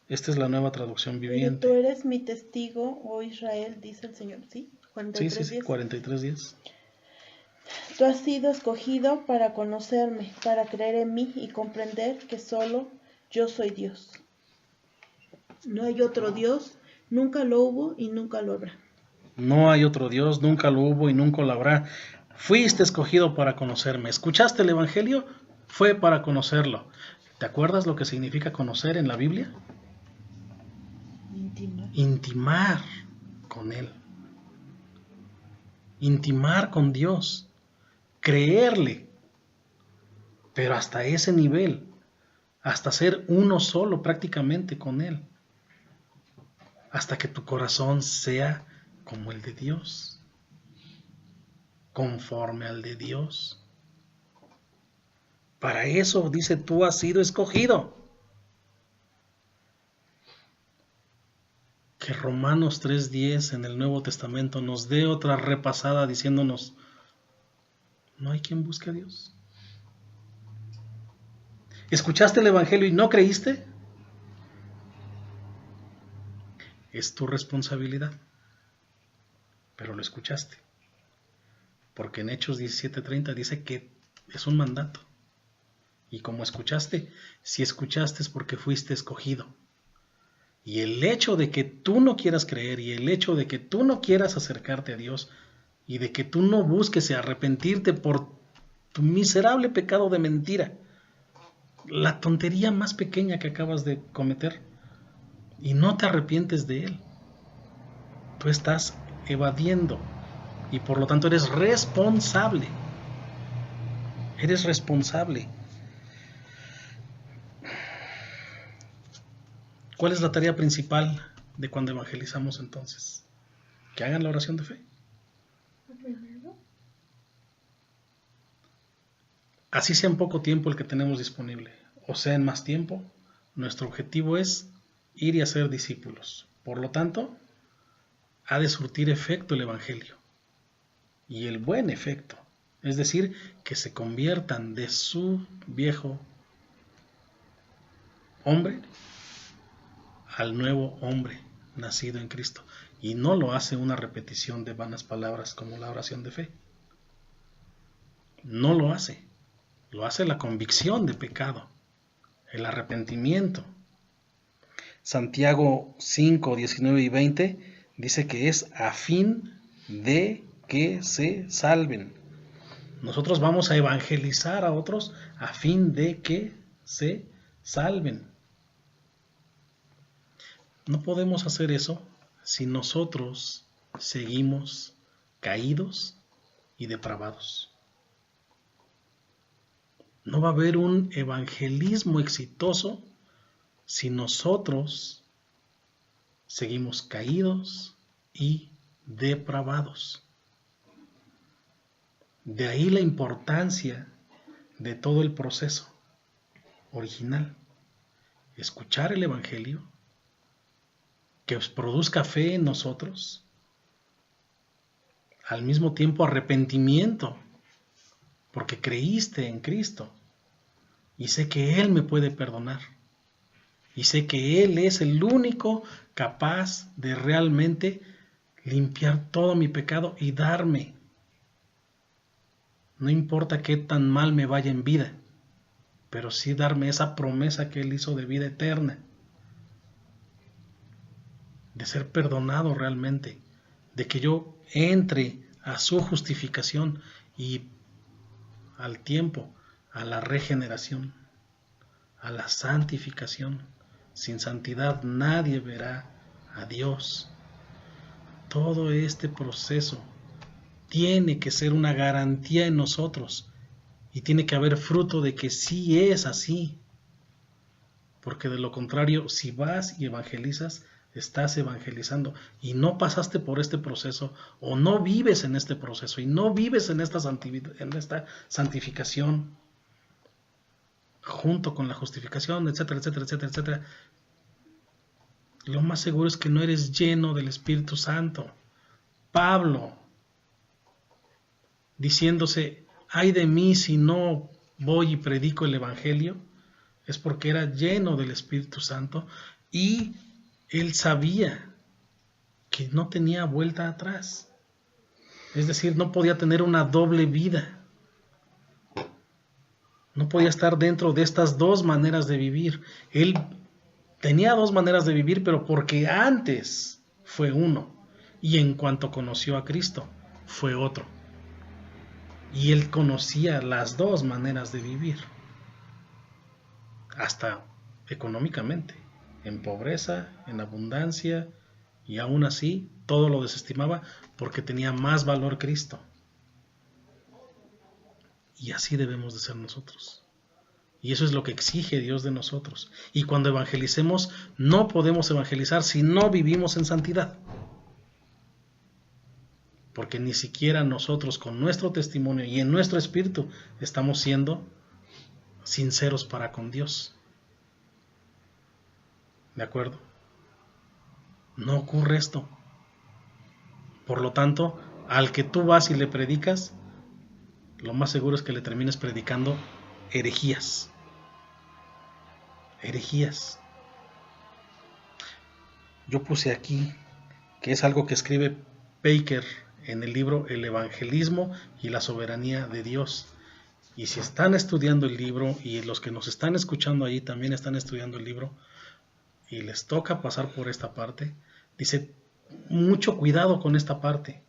A: Esta es la Nueva Traducción Viviente.
C: Pero tú eres mi testigo, oh Israel, dice el Señor, ¿sí? 43:10.
A: Sí, 43:10.
C: Tú has sido escogido para conocerme, para creer en mí y comprender que solo yo soy Dios. No hay otro Dios, nunca lo hubo y nunca lo habrá.
A: No hay otro Dios, nunca lo hubo y nunca lo habrá. Fuiste escogido para conocerme. ¿Escuchaste el Evangelio? Fue para conocerlo. ¿Te acuerdas lo que significa conocer en la Biblia? Intimar con Él. Intimar con Dios. Creerle. Pero hasta ese nivel. Hasta ser uno solo prácticamente con Él. Hasta que tu corazón sea como el de Dios. Conforme al de Dios. Para eso, dice, tú has sido escogido. Que Romanos 3:10 en el Nuevo Testamento nos dé otra repasada diciéndonos, ¿no hay quien busque a Dios? ¿Escuchaste el Evangelio y no creíste? Es tu responsabilidad, pero lo escuchaste. Porque en Hechos 17:30 dice que es un mandato. Y como escuchaste, si escuchaste es porque fuiste escogido. Y el hecho de que tú no quieras creer y el hecho de que tú no quieras acercarte a Dios y de que tú no busques arrepentirte por tu miserable pecado de mentira, la tontería más pequeña que acabas de cometer, y no te arrepientes de él, tú estás evadiendo y por lo tanto eres responsable. Eres responsable. ¿Cuál es la tarea principal de cuando evangelizamos entonces? Que hagan la oración de fe. Así sea en poco tiempo el que tenemos disponible, o sea en más tiempo, nuestro objetivo es ir y hacer discípulos. Por lo tanto, ha de surtir efecto el Evangelio. Y el buen efecto. Es decir, que se conviertan de su viejo hombre al nuevo hombre nacido en Cristo. Y no lo hace una repetición de vanas palabras como la oración de fe. No lo hace. Lo hace la convicción de pecado, el arrepentimiento. Santiago 5, 19 y 20 dice que es a fin de que se salven. Nosotros vamos a evangelizar a otros a fin de que se salven. No podemos hacer eso si nosotros seguimos caídos y depravados. No va a haber un evangelismo exitoso si nosotros seguimos caídos y depravados. De ahí la importancia de todo el proceso original. Escuchar el Evangelio, que os produzca fe en nosotros, al mismo tiempo arrepentimiento, porque creíste en Cristo y sé que Él me puede perdonar y sé que Él es el único capaz de realmente limpiar todo mi pecado y darme, no importa qué tan mal me vaya en vida, pero sí darme esa promesa que Él hizo de vida eterna, de ser perdonado realmente, de que yo entre a su justificación y al tiempo, a la regeneración, a la santificación. Sin santidad nadie verá a Dios. Todo este proceso tiene que ser una garantía en nosotros y tiene que haber fruto de que sí es así. Porque de lo contrario, si vas y evangelizas, estás evangelizando y no pasaste por este proceso o no vives en este proceso y no vives en esta santificación junto con la justificación, etcétera, etcétera, etcétera, etcétera. Lo más seguro es que no eres lleno del Espíritu Santo. Pablo, diciéndose, ay de mí si no voy y predico el Evangelio, es porque era lleno del Espíritu Santo y él sabía que no tenía vuelta atrás. Es decir, no podía tener una doble vida. No podía estar dentro de estas dos maneras de vivir. Él tenía dos maneras de vivir, pero porque antes fue uno. Y en cuanto conoció a Cristo, fue otro. Y él conocía las dos maneras de vivir. Hasta económicamente. En pobreza, en abundancia, y aún así todo lo desestimaba porque tenía más valor Cristo. Y así debemos de ser nosotros. Y eso es lo que exige Dios de nosotros. Y cuando evangelicemos, no podemos evangelizar si no vivimos en santidad. Porque ni siquiera nosotros con nuestro testimonio y en nuestro espíritu estamos siendo sinceros para con Dios. ¿De acuerdo? No ocurre esto. Por lo tanto, al que tú vas y le predicas, lo más seguro es que le termines predicando herejías. Herejías. Yo puse aquí que es algo que escribe Baker en el libro El Evangelismo y la Soberanía de Dios. Y si están estudiando el libro, y los que nos están escuchando allí también están estudiando el libro, y les toca pasar por esta parte, dice, mucho cuidado con esta parte,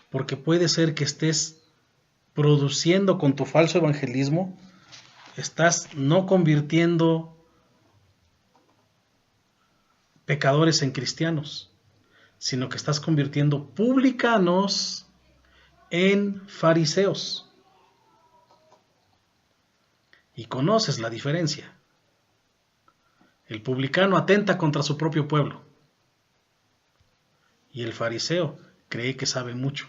A: porque puede ser que estés produciendo con tu falso evangelismo, estás no convirtiendo pecadores en cristianos, sino que estás convirtiendo publicanos en fariseos. Y conoces la diferencia. El publicano atenta contra su propio pueblo. Y el fariseo cree que sabe mucho.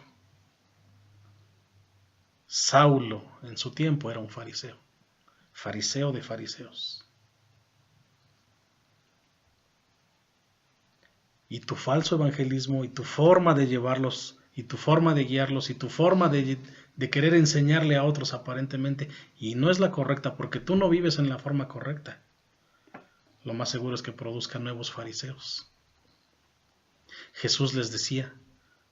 A: Saulo en su tiempo era un fariseo. Fariseo de fariseos. Y tu falso evangelismo y tu forma de llevarlos y tu forma de guiarlos y tu forma de querer enseñarle a otros aparentemente, y no es la correcta porque tú no vives en la forma correcta, lo más seguro es que produzca nuevos fariseos. Jesús les decía,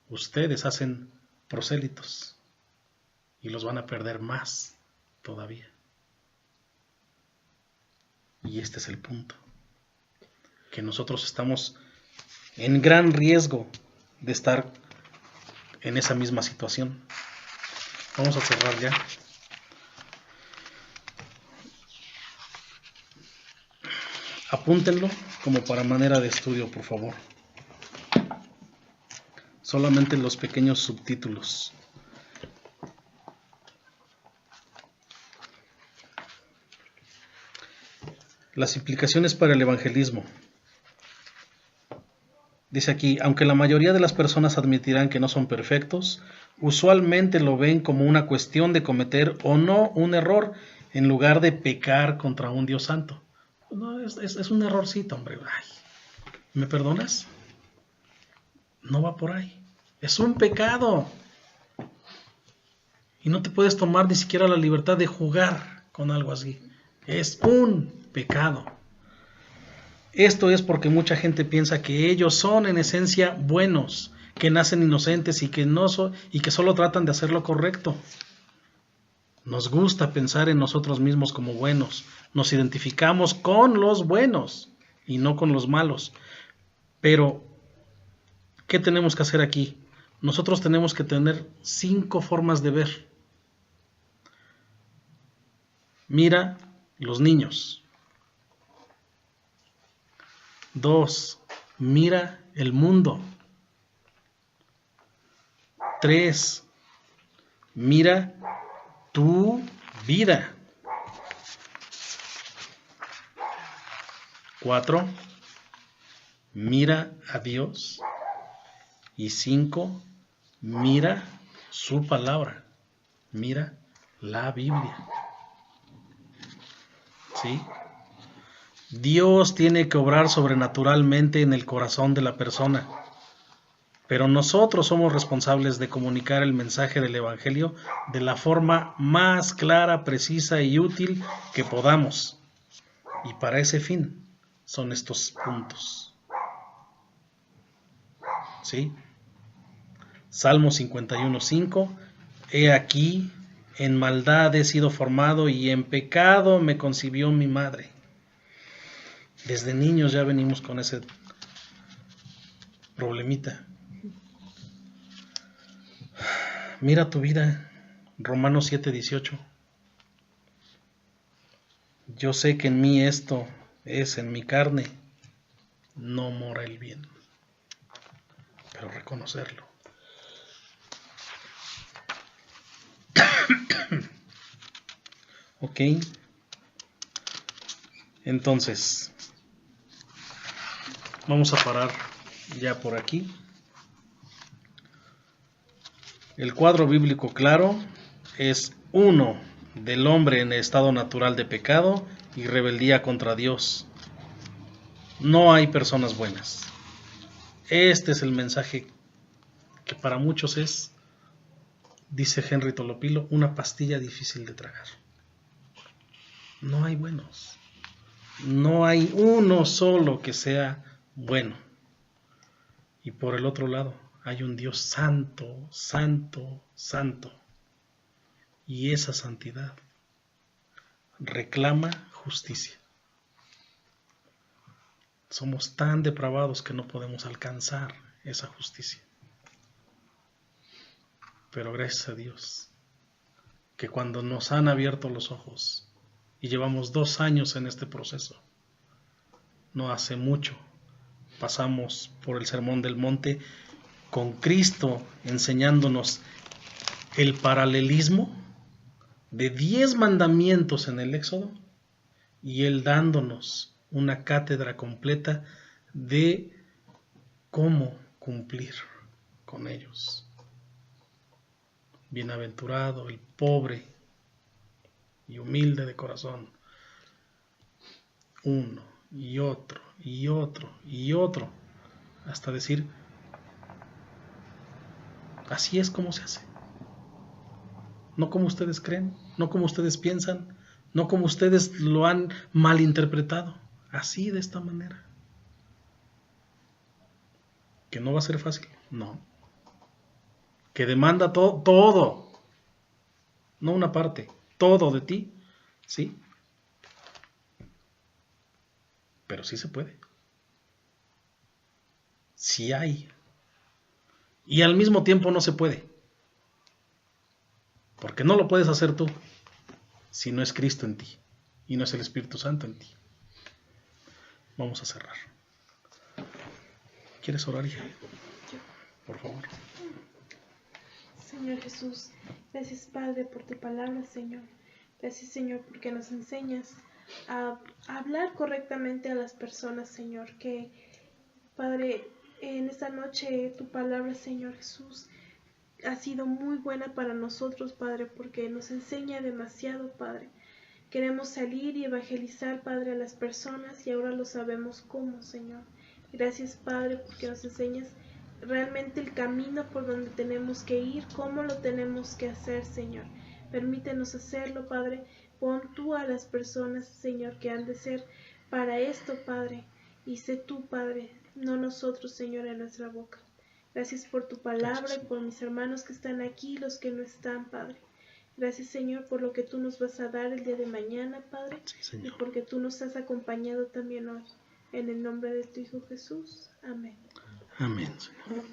A: ustedes hacen prosélitos y los van a perder más todavía. Y este es el punto, que nosotros estamos en gran riesgo de estar en esa misma situación. Vamos a cerrar ya. Apúntenlo como para manera de estudio, por favor. Solamente los pequeños subtítulos. Las implicaciones para el evangelismo. Dice aquí, aunque la mayoría de las personas admitirán que no son perfectos, usualmente lo ven como una cuestión de cometer o no un error en lugar de pecar contra un Dios santo. No, es un errorcito, hombre. Ay, ¿me perdonas? No va por ahí. Es un pecado. Y no te puedes tomar ni siquiera la libertad de jugar con algo así. Es un pecado. Esto es porque mucha gente piensa que ellos son en esencia buenos, que nacen inocentes y que solo tratan de hacer lo correcto. Nos gusta pensar en nosotros mismos como buenos. Nos identificamos con los buenos y no con los malos. Pero, ¿qué tenemos que hacer aquí? Nosotros tenemos que tener 5 formas de ver. Mira los niños. 2. Mira el mundo. 3. Mira tu vida. 4. Mira a Dios. Y 5. Mira su palabra. Mira la Biblia. ¿Sí? Dios tiene que obrar sobrenaturalmente en el corazón de la persona, pero nosotros somos responsables de comunicar el mensaje del Evangelio de la forma más clara, precisa y útil que podamos. Y para ese fin son estos puntos. ¿Sí? Salmo 51:5. He aquí, en maldad he sido formado y en pecado me concibió mi madre. Desde niños ya venimos con ese problemita. Mira tu vida, Romanos 7:18. Yo sé que en mí esto es, en mi carne, no mora el bien. Pero reconocerlo. Ok. Entonces, vamos a parar ya por aquí. El cuadro bíblico claro es 1 del hombre en estado natural de pecado y rebeldía contra Dios. No hay personas buenas. Este es el mensaje que para muchos es, dice Henry Tolopilo, una pastilla difícil de tragar. No hay buenos. No hay uno solo que sea bueno. Y por el otro lado, hay un Dios santo, santo, santo. Y esa santidad reclama justicia. Somos tan depravados que no podemos alcanzar esa justicia. Pero gracias a Dios, que cuando nos han abierto los ojos, y llevamos 2 años en este proceso, no hace mucho, pasamos por el Sermón del Monte con Cristo enseñándonos el paralelismo de 10 mandamientos en el Éxodo y Él dándonos una cátedra completa de cómo cumplir con ellos. Bienaventurado el pobre y humilde de corazón. Uno y otro y otro y otro, hasta decir, así es como se hace. No como ustedes creen, no como ustedes piensan, no como ustedes lo han malinterpretado. Así, de esta manera. ¿Que no va a ser fácil? No. ¿Que demanda todo? No una parte, todo de ti, ¿sí? Pero sí se puede. Sí hay. Y al mismo tiempo no se puede. Porque no lo puedes hacer tú si no es Cristo en ti y no es el Espíritu Santo en ti. Vamos a cerrar. ¿Quieres orar, hija? Por favor.
B: Señor Jesús, gracias Padre por tu palabra, Señor. Gracias Señor porque nos enseñas a hablar correctamente a las personas, Señor. Que Padre, en esta noche tu palabra, Señor Jesús, ha sido muy buena para nosotros, Padre, porque nos enseña demasiado, Padre. Queremos salir y evangelizar, Padre, a las personas y ahora lo sabemos cómo, Señor. Gracias, Padre, porque nos enseñas realmente el camino por donde tenemos que ir, cómo lo tenemos que hacer, Señor. Permítenos hacerlo, Padre. Pon tú a las personas, Señor, que han de ser para esto, Padre. Y sé tú, Padre, no nosotros, Señor, en nuestra boca. Gracias por tu palabra y por mis hermanos que están aquí, los que no están, Padre. Gracias, Señor, por lo que tú nos vas a dar el día de mañana, Padre.
A: Sí,
B: y porque tú nos has acompañado también hoy. En el nombre de tu Hijo Jesús. Amén.
A: Amén, Señor.